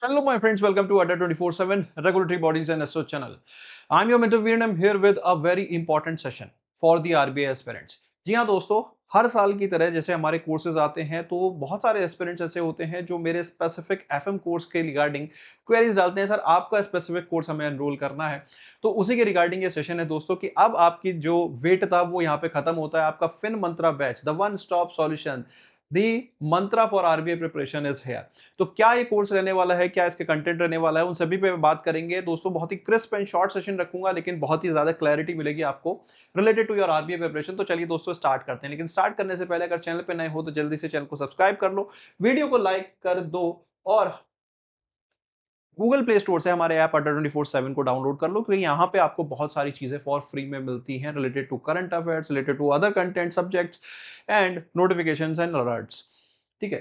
Hello, my friends. Welcome to Adda 24/7 Regulatory Bodies and SO channel. I'm your mentor Veer and I'm here with a very important session for the RBI aspirants. जी हाँ दोस्तों, हर साल की तरह जैसे हमारे courses आते हैं तो बहुत सारे एस्पिरेंट्स ऐसे होते हैं जो मेरे स्पेसिफिक एफएम कोर्स के रिगार्डिंग क्वेरीज डालते हैं। सर आपका स्पेसिफिक कोर्स हमें एनरोल करना है, तो उसी के रिगार्डिंग ये सेशन है दोस्तों कि अब आपकी जो वेट था वो यहाँ पे खत्म होता है। आपका fin mantra batch, the one stop solution, the mantra for RBI preparation is here. तो क्या ये कोर्स रहने वाला है, क्या इसके कंटेंट रहने वाला है, उन सभी पे बात करेंगे दोस्तों। बहुत ही क्रिस्प एंड शॉर्ट सेशन रखूंगा, लेकिन बहुत ही ज्यादा क्लैरिटी मिलेगी आपको related to your RBI preparation. तो चलिए दोस्तों स्टार्ट करते हैं, लेकिन स्टार्ट करने से पहले अगर चैनल पे नए हो तो जल्दी से चैनल को सब्सक्राइब कर लो, वीडियो को लाइक कर दो और गूगल प्ले स्टोर से हमारे ऐप अड्डा 24/7 को डाउनलोड कर लो, क्योंकि यहाँ पे आपको बहुत सारी चीजें फॉर फ्री में मिलती हैं related to current affairs, related to other content subjects and notifications and alerts. ठीक है,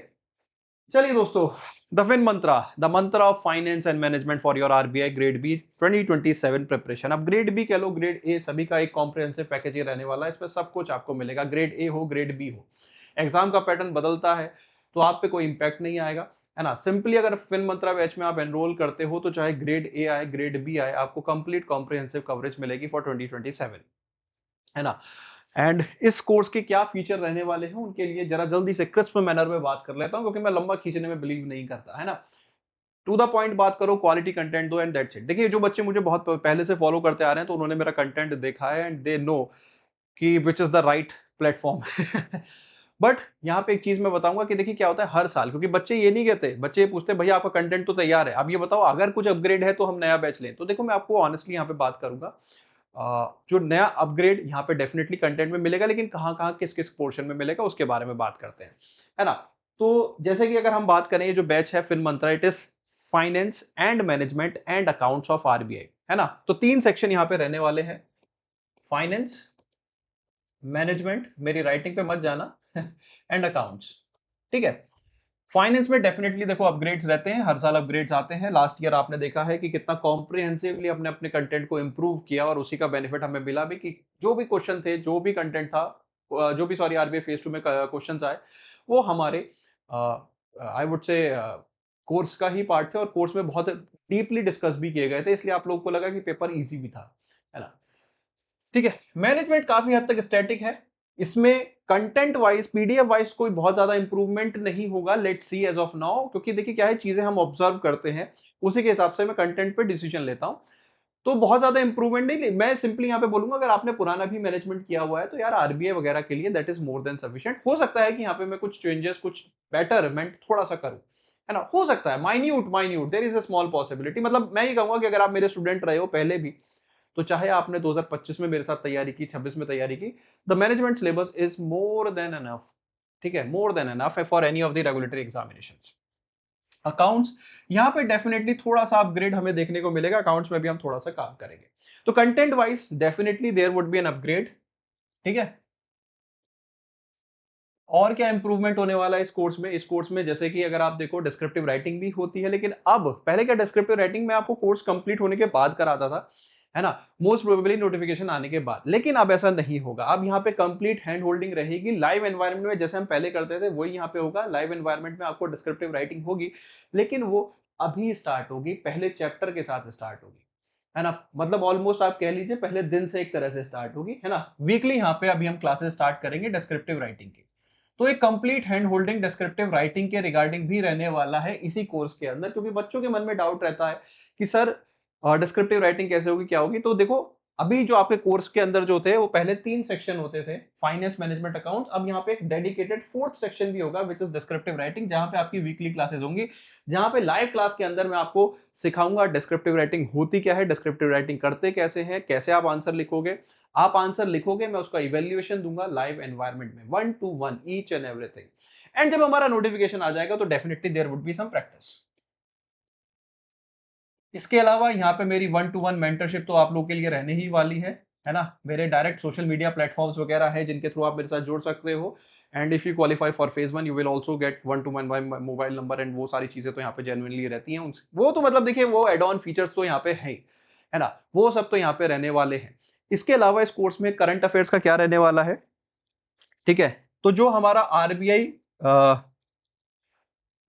चलिए दोस्तों, the fin mantra, the mantra of finance and management for your RBI grade B 2027 preparation. अब ग्रेड बी कह लो, ग्रेड ए, सभी का एक कॉम्प्रिहेंसिव पैकेज ही रहने वाला है। इसमें सब कुछ आपको मिलेगा, ग्रेड ए हो ग्रेड बी हो। एग्जाम का पैटर्न बदलता है तो आप पे कोई इंपैक्ट नहीं आएगा, है ना। सिंपली अगर फिन मंत्रा बैच में आप एनरोल करते हो तो चाहे ग्रेड ए आए ग्रेड बी आए, आपको कंप्लीट कॉम्प्रिहेंसिव कवरेज मिलेगी फॉर 2027, है ना। एंड इस कोर्स के क्या फीचर रहने वाले हैं उनके लिए जरा जल्दी से क्रिस्प मैनर में बात कर लेता हूं, क्योंकि मैं लंबा खींचने में बिलीव नहीं करता, है ना। टू द पॉइंट बात करो, क्वालिटी कंटेंट दो एंड दैट्स इट। देखिए, जो बच्चे मुझे बहुत पहले से फॉलो करते आ रहे हैं तो उन्होंने मेरा कंटेंट देखा है एंड दे नो कि which is the right platform. But यहाँ पे एक चीज मैं बताऊंगा कि देखिए क्या होता है हर साल, क्योंकि बच्चे ये नहीं कहते, बच्चे ये पूछते हैं भैया आपका कंटेंट तो तैयार है, अब ये बताओ अगर कुछ अपग्रेड है तो हम नया बैच लें। तो देखो, मैं आपको ऑनेस्टली यहाँ पे बात करूंगा, जो नया अपग्रेड यहाँ पे डेफिनेटली कंटेंट में मिलेगा, लेकिन कहाँ कहाँ किस किस पोर्शन में मिलेगा उसके बारे में बात करते हैं, है ना। तो जैसे कि अगर हम बात करें, ये जो बैच है fin mantra, it is finance and management and accounts of RBI, है ना। तो तीन सेक्शन यहाँ पे रहने वाले हैं, फाइनेंस, मैनेजमेंट, मेरी राइटिंग पे मत जाना, एंड अकाउंट्स। ठीक है, फाइनेंस में डेफिनेटली देखो अपग्रेड्स रहते हैं, हर साल अपग्रेड्स आते हैं। लास्ट ईयर आपने देखा है कि कितना कॉम्प्रिहेंसिवली अपने अपने कंटेंट को इंप्रूव किया और उसी का बेनिफिट हमें मिला भी, कि जो भी क्वेश्चन थे, जो भी कंटेंट था, जो भी सॉरी आरबीआई फेज 2 में क्वेश्चंस आए, वो हमारे आई वुड से कोर्स का ही पार्ट थे और कोर्स में बहुत डीपली डिस्कस भी किए गए थे, इसलिए आप लोगों को लगा कि पेपर इजी भी था, है ना। ठीक है, मैनेजमेंट काफी हद तक स्टैटिक है, इसमें कंटेंट वाइज पीडीएफ वाइज कोई बहुत ज्यादा इंप्रूवमेंट नहीं होगा, let's see as of now, क्योंकि देखिए क्या है, चीजें हम ऑब्जर्व करते हैं उसी के हिसाब से मैं कंटेंट पे डिसीजन लेता हूं। तो बहुत ज्यादा इंप्रूवमेंट नहीं, मैं सिंपली यहाँ पे बोलूंगा अगर आपने पुराना भी मैनेजमेंट किया हुआ है तो यार आरबीआई वगैरह के लिए that is more than sufficient. हो सकता है कि यहाँ पे मैं कुछ चेंजेस, कुछ बेटरमेंट थोड़ा सा करूं, है ना, हो सकता है, minute minute, there is a small possibility. मतलब मैं ये कहूंगा कि अगर आप मेरे स्टूडेंट रहे हो पहले भी, तो चाहे आपने 2025 में मेरे साथ तैयारी की, 26 में तैयारी की, the management syllabus is more than enough. ठीक है, मोर देन एनफ है for any of the regulatory examinations. Accounts, यहां पे डेफिनेटली थोड़ा सा अपग्रेड हमें देखने को मिलेगा, अकाउंट्स में भी हम थोड़ा सा काम करेंगे। तो content wise definitely there would be an upgrade. ठीक है, और क्या इंप्रूवमेंट होने वाला है इस कोर्स में? इस कोर्स में जैसे कि अगर आप देखो, डिस्क्रिप्टिव राइटिंग भी होती है, लेकिन अब पहले क्या, डिस्क्रिप्टिव राइटिंग में आपको कोर्स कंप्लीट होने के बाद कराता था, है ना, मोस्ट प्रोबेबली नोटिफिकेशन आने के बाद। लेकिन अब ऐसा नहीं होगा, अब यहाँ पे कंप्लीट हैंड होल्डिंग रहेगी लाइव एनवायरनमेंट में, जैसे हम पहले करते थे वही यहाँ पे होगा। लाइव एनवायरनमेंट में आपको डिस्क्रिप्टिव राइटिंग होगी, लेकिन वो अभी स्टार्ट होगी, पहले चैप्टर के साथ स्टार्ट होगी, है ना। मतलब ऑलमोस्ट आप कह लीजिए पहले दिन से एक तरह से स्टार्ट होगी, है ना। वीकली यहाँ पे अभी हम क्लासेस स्टार्ट करेंगे डिस्क्रिप्टिव राइटिंग की। तो एक complete hand holding descriptive writing के रिगार्डिंग भी रहने वाला है इसी कोर्स के अंदर, क्योंकि बच्चों के मन में डाउट रहता है कि सर डिस्क्रिप्टिव राइटिंग कैसे होगी, क्या होगी। तो देखो, अभी जो आपके कोर्स के अंदर जो थे वो पहले 3 सेक्शन होते थे, फाइनेंस, मैनेजमेंट, अकाउंट्स। अब यहाँ पे एक डेडिकेटेड 4th सेक्शन भी होगा विच इज डिस्क्रिप्टिव राइटिंग, जहां पे आपकी वीकली क्लासेस होंगी, जहां पे लाइव क्लास के अंदर मैं आपको सिखाऊंगा डिस्क्रिप्टिव राइटिंग होती क्या है, डिस्क्रिप्टिव राइटिंग करते कैसे हैं, कैसे आप आंसर लिखोगे। आप आंसर लिखोगे, मैं उसका इवेल्युएशन दूंगा लाइव एनवायरनमेंट में, 1 to 1 each and everything. And जब हमारा नोटिफिकेशन आ जाएगा तो definitely there would be some practice. इसके अलावा यहाँ पे मेरी 1 to 1 मेंटरशिप तो आप लोगों के लिए रहने ही वाली है ना। मेरे डायरेक्ट सोशल मीडिया प्लेटफॉर्म्स वगैरह है जिनके थ्रू आप मेरे साथ जुड़ सकते हो। And if you qualify for phase 1 you will also get 1 to 1 by mobile number, and वो सारी चीजें तो यहाँ पे जेन्युइनली रहती हैं उनसे, वो तो मतलब देखिए वो एड ऑन फीचर्स तो यहाँ पे है ना, वो सब तो यहाँ पे रहने वाले हैं। इसके अलावा इस कोर्स में करंट अफेयर्स का क्या रहने वाला है? ठीक है, तो जो हमारा आरबीआई,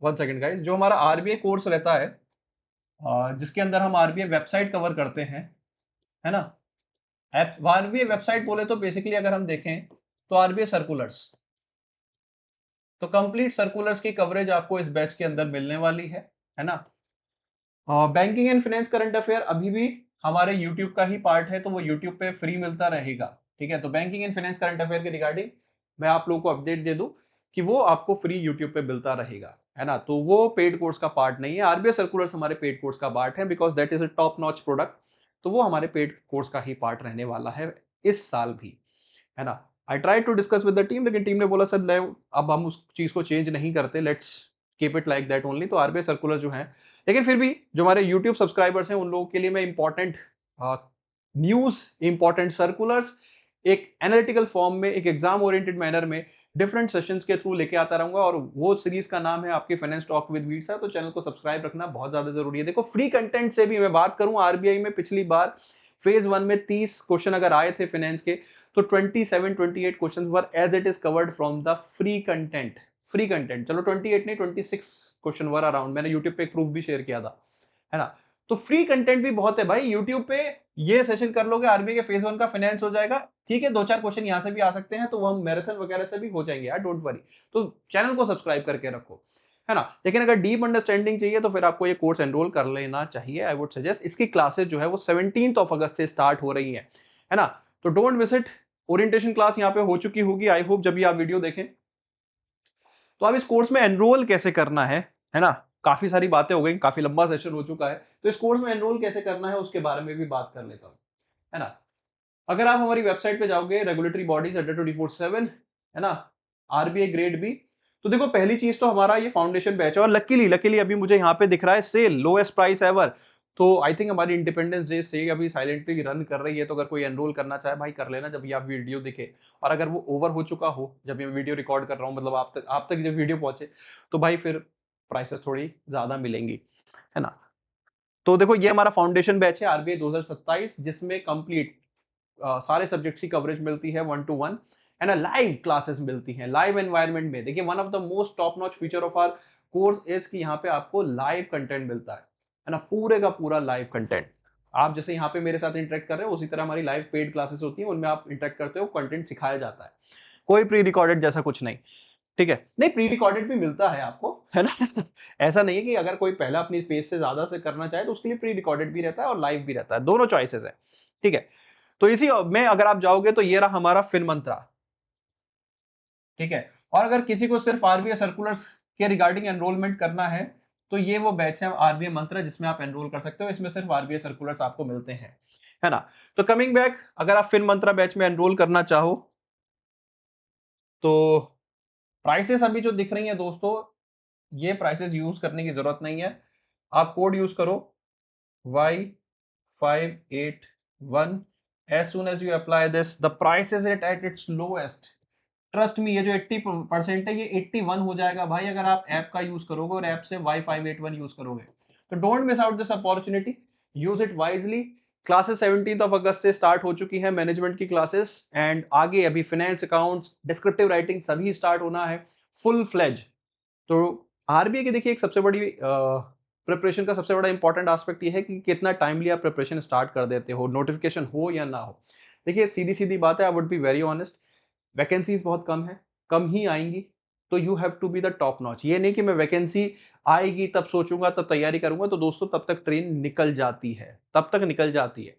1 सेकंड गाइस, जो हमारा आरबीआई कोर्स रहता है जिसके अंदर हम आरबीआई वेबसाइट कवर करते हैं, है ना। आरबीआई वेबसाइट बोले तो बेसिकली अगर हम देखें तो आरबीआई सर्कुलर्स, तो कंप्लीट सर्कुलर्स की कवरेज आपको इस बैच के अंदर मिलने वाली है ना। Banking and finance current affair अभी भी हमारे यूट्यूब का ही पार्ट है, तो वो यूट्यूब पे फ्री मिलता रहेगा, ठीक है। तो banking and finance current affair के रिगार्डिंग मैं आप लोगों को अपडेट दे दूं कि वो आपको फ्री यूट्यूब पे मिलता रहेगा, है ना। तो वो पेड कोर्स का पार्ट नहीं है। आरबीआई सर्कुलर्स हमारे पेड कोर्स का पार्ट है, because that is a top notch product. तो वो हमारे पेड कोर्स का ही पार्ट रहने वाला है इस साल भी, है ना। I try to discuss with the team, लेकिन टीम ने बोला सर अब हम उस चीज को चेंज नहीं करते, let's keep it like that only. तो आरबीआई सर्कुलर जो है, लेकिन फिर भी जो हमारे यूट्यूब सब्सक्राइबर्स हैं उन लोगों के लिए मैं इंपॉर्टेंट न्यूज, इंपॉर्टेंट सर्कुलर्स एक एनालिटिकल फॉर्म में, एक एग्जाम ओरिएंटेड मैनर में डिफरेंट सेशंस के थ्रू लेके आता रहूंगा। और वो सीरीज का नाम है आपकी finance talk with Veer sir. तो चैनल को सब्सक्राइब रखना बहुत ज्यादा जरूरी है। देखो, फ्री कंटेंट से भी मैं बात करूं, आरबीआई में पिछली बार फेज 1 में 30 क्वेश्चन अगर आए थे फाइनेंस के, तो 27-28 question were as it is covered from the free content. Free content, चलो 28 नहीं 26 क्वेश्चन वर अराउंड, मैंने यूट्यूब पे एक प्रूफ भी शेयर किया था, है ना। तो फ्री कंटेंट भी बहुत है भाई यूट्यूब पे। ये सेशन कर लोगे, आरबीआई के फेज 1 का फाइनेंस हो जाएगा, ठीक है। 2-4 क्वेश्चन यहां से भी आ सकते हैं, तो वो हम मैराथन वगैरह से भी हो जाएंगे यार, डोंट वरी। तो चैनल को सब्सक्राइब करके रखो, है ना। लेकिन अगर डीप अंडरस्टैंडिंग चाहिए तो फिर आपको ये कोर्स एनरोल कर लेना चाहिए। आई वुड सजेस्ट, इसकी क्लासेस जो है वो 17 अगस्त से स्टार्ट हो रही है ना। तो don't miss it. Orientation class यहाँ पे हो चुकी होगी, आई होप जब भी आप वीडियो देखें। तो अब इस कोर्स में एनरोल कैसे करना है ना। काफी सारी बातें हो गई, काफी लंबा सेशन हो चुका है, तो इस कोर्स में एनरोल कैसे करना है उसके बारे में भी बात कर लेता हूं, है ना। अगर आप हमारी वेबसाइट पे जाओगे, रेगुलेटरी बॉडीज अड्डा 24/7, है ना, आरबीआई ग्रेड बी। तो देखो, पहली चीज तो हमारा ये फाउंडेशन बैच है, और लकीली अभी मुझे यहाँ पे दिख रहा है सेल, लोएस्ट प्राइस एवर। तो आई थिंक हमारी इंडिपेंडेंस डे से अभी साइलेंटली रन कर रही है। तो अगर कोई एनरोल करना चाहे भाई कर लेना, जब ये आप वीडियो दिखे। और अगर वो ओवर हो चुका हो जब ये वीडियो रिकॉर्ड कर रहा हूँ, मतलब आप तक जब वीडियो पहुंचे, तो भाई फिर प्राइसेस थोड़ी ज्यादा मिलेंगी, है ना। तो देखो, ये हमारा फाउंडेशन बैच है आरबीआई 2027, जिसमें कंप्लीट सारे सब्जेक्ट्स की कवरेज मिलती है 1-to-1, एंड लाइव क्लासेस मिलती हैं लाइव एनवायरनमेंट में। देखिए, one of the most top notch feature of our course is कि यहाँ पे आपको लाइव कंटेंट मिलता है ना, पूरे का पूरा लाइव कंटेंट। आप जैसे यहाँ पे मेरे साथ इंटरेक्ट कर रहे हो, उसी तरह हमारी लाइव पेड क्लासेस होती हैं, उनमें आप इंटरेक्ट करते हो, कंटेंट सिखाया जाता है। कोई प्री रिकॉर्डेड जैसा कुछ नहीं, ठीक है। नहीं, प्री रिकॉर्डेड भी मिलता है आपको, है ना। ऐसा नहीं है कि अगर कोई पहला अपनी पेज से ज्यादा से करना चाहे तो उसके लिए प्री रिकॉर्डेड भी रहता है और लाइव भी रहता है, दोनों चॉइसेस है, ठीक है। तो इसी में अगर आप जाओगे तो ये रहा हमारा फिन मंत्रा, ठीक है। और अगर किसी को सिर्फ आरबीआई सर्कुलर्स के रिगार्डिंग एनरोलमेंट करना है, तो ये वो बैच है आरबीआई मंत्रा, जिसमें आप एनरोल कर सकते हो। इसमें सिर्फ आरबीआई सर्कुलर्स आपको मिलते हैं, है ना। तो कमिंग बैक, अगर आप फिन मंत्रा बैच में एनरोल करना चाहो, तो प्राइसेस अभी जो दिख रही हैं दोस्तों, ये प्राइसेस यूज करने की जरूरत नहीं है। आप कोड यूज करो Y581। as soon as you apply this, the price is at its lowest। Trust me, ये जो 80% है, ये 81 हो जाएगा भाई, अगर आप ऐप का यूज करोगे और ऐप से Y581 यूज करोगे। तो don't miss out this opportunity, use it wisely. Classes 17 अगस्त से स्टार्ट हो चुकी है, मैनेजमेंट की क्लासेस, एंड आगे अभी फाइनेंस, अकाउंट्स, डिस्क्रिप्टिव राइटिंग सभी स्टार्ट होना है फुल फ्लेज। तो आरबीआई की देखिए, एक सबसे बड़ी प्रिपरेशन का सबसे बड़ा इंपॉर्टेंट एस्पेक्ट ये है कि कितना टाइमली आप प्रिपरेशन स्टार्ट कर देते हो, नोटिफिकेशन हो या ना हो। देखिए, सीधी सीधी बात है, I would be very honest, vacancies बहुत कम है, कम ही आएंगी। तो you have to be the top notch. ये नहीं कि मैं वैकेंसी आएगी तब सोचूंगा, तब तैयारी करूंगा, तो दोस्तों तब तक ट्रेन निकल जाती है, तब तक निकल जाती है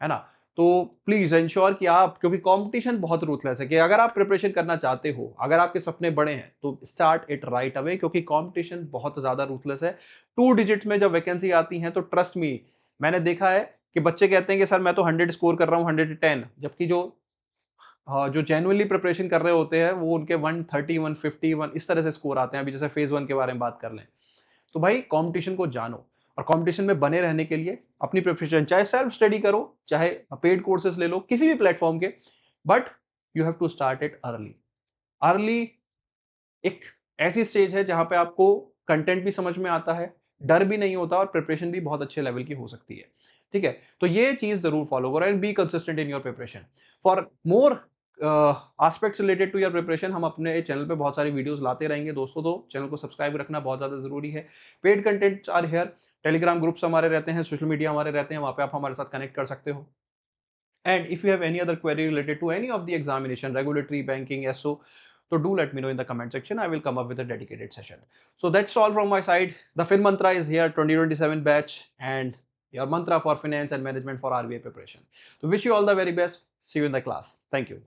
ना। तो प्लीज इंश्योर कि आप, क्योंकि कंपटीशन बहुत रूथलेस है, कि अगर आप प्रिपरेशन करना चाहते हो, अगर आपके सपने बड़े हैं, तो स्टार्ट इट राइट अवे, क्योंकि कंपटीशन बहुत ज्यादा रूथलेस है। 2 डिजिट्स में जब वैकेंसी आती है, तो ट्रस्ट मी, मैंने देखा है कि बच्चे कहते हैं कि सर मैं तो 100 स्कोर कर रहा हूँ, 110, जबकि जो जेन्युइनली प्रिपरेशन कर रहे होते हैं वो उनके 130, 151 इस तरह से स्कोर आते हैं। अभी जैसे फेज 1 के बारे में बात कर लें, तो भाई कंपटीशन को जानो, और कंपटीशन में बने रहने के लिए अपनी प्रिपरेशन, चाहे सेल्फ स्टडी करो, चाहे पेड कोर्सेज ले लो किसी भी प्लेटफॉर्म के, but you have to start it early. Early एक ऐसी स्टेज है जहां पे आपको कंटेंट भी समझ में आता है, डर भी नहीं होता, और प्रिपरेशन भी बहुत अच्छे लेवल की हो सकती है, ठीक है। तो ये चीज जरूर फॉलो करो, and be consistent in your preparation. For more aspects related to your preparation हम अपने चैनल पे बहुत सारी वीडियोस लाते रहेंगे दोस्तों, तो चैनल को सब्सक्राइब रखना बहुत ज़्यादा ज़रूरी है। Paid contents are here, telegram groups हमारे रहते हैं, सोशल मीडिया हमारे रहते हैं, वहाँ पे आप हमारे साथ कनेक्ट कर सकते हो। And if you have any other query related to any of the examination, regulatory, banking, SO, so do let me know in the comment section. I will come up with a dedicated session. So that's all from my side. The Fin Mantra is here, 2027 batch, and your mantra for finance and management for RBI preparation. So wish you all the very best. See you in the class. Thank you.